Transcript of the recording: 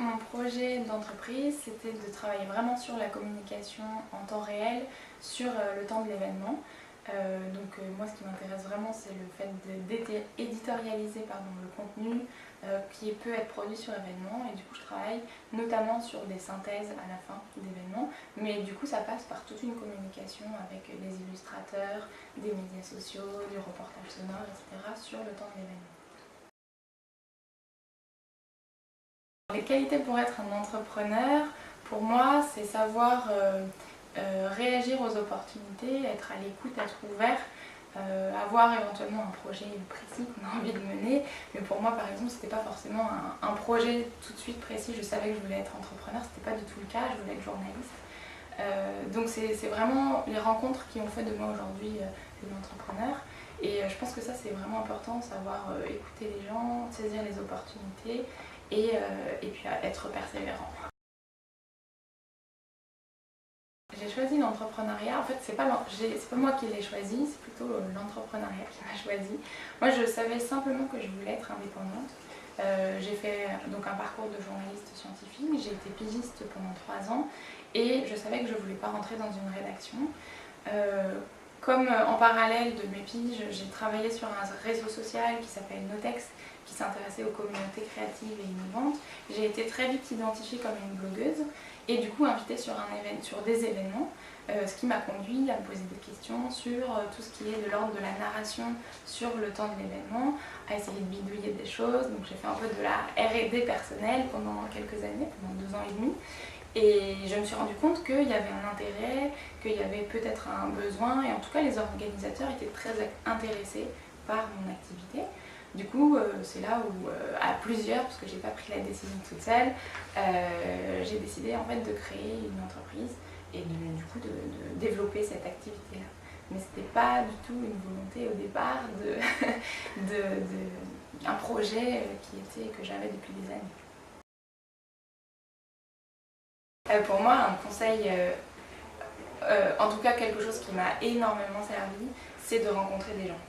mon projet d'entreprise, c'était de travailler vraiment sur la communication en temps réel sur le temps de l'événement. Moi ce qui m'intéresse vraiment c'est le fait d'éditorialiser le contenu qui peut être produit sur événement, et du coup je travaille notamment sur des synthèses à la fin d'événements, mais du coup ça passe par toute une communication avec des illustrateurs, des médias sociaux, du reportage sonore, etc. sur le temps de l'événement. Les qualités pour être un entrepreneur, pour moi, c'est savoir réagir aux opportunités, être à l'écoute, être ouvert, avoir éventuellement un projet précis qu'on a envie de mener. Mais pour moi, par exemple, c'était pas forcément un projet tout de suite précis. Je savais que je voulais être entrepreneur, c'était pas du tout le cas, je voulais être journaliste. Donc c'est vraiment les rencontres qui ont fait de moi aujourd'hui une entrepreneur. Et je pense que ça c'est vraiment important, savoir écouter les gens, saisir les opportunités et puis être persévérant. J'ai choisi l'entrepreneuriat, en fait c'est pas moi qui l'ai choisi, c'est plutôt l'entrepreneuriat qui m'a choisi. Moi je savais simplement que je voulais être indépendante. J'ai fait donc un parcours de journaliste scientifique, j'ai été pigiste pendant 3 ans et je savais que je ne voulais pas rentrer dans une rédaction. Comme en parallèle de mes piges, j'ai travaillé sur un réseau social qui s'appelle Notex, qui s'intéressait aux communautés créatives et innovantes. J'ai été très vite identifiée comme une blogueuse et du coup invitée sur des événements, ce qui m'a conduit à me poser des questions sur tout ce qui est de l'ordre de la narration sur le temps de l'événement, à essayer de bidouiller des choses. Donc j'ai fait un peu de la R&D personnelle pendant quelques années, pendant 2 ans et demi. Et je me suis rendu compte qu'il y avait un intérêt, qu'il y avait peut-être un besoin, et en tout cas les organisateurs étaient très intéressés par mon activité. Du coup, c'est là où, à plusieurs, parce que j'ai pas pris la décision toute seule, j'ai décidé en fait de créer une entreprise et du coup de développer cette activité-là. Mais c'était pas du tout une volonté au départ un projet que j'avais depuis des années. Pour moi, un conseil, en tout cas quelque chose qui m'a énormément servi, c'est de rencontrer des gens.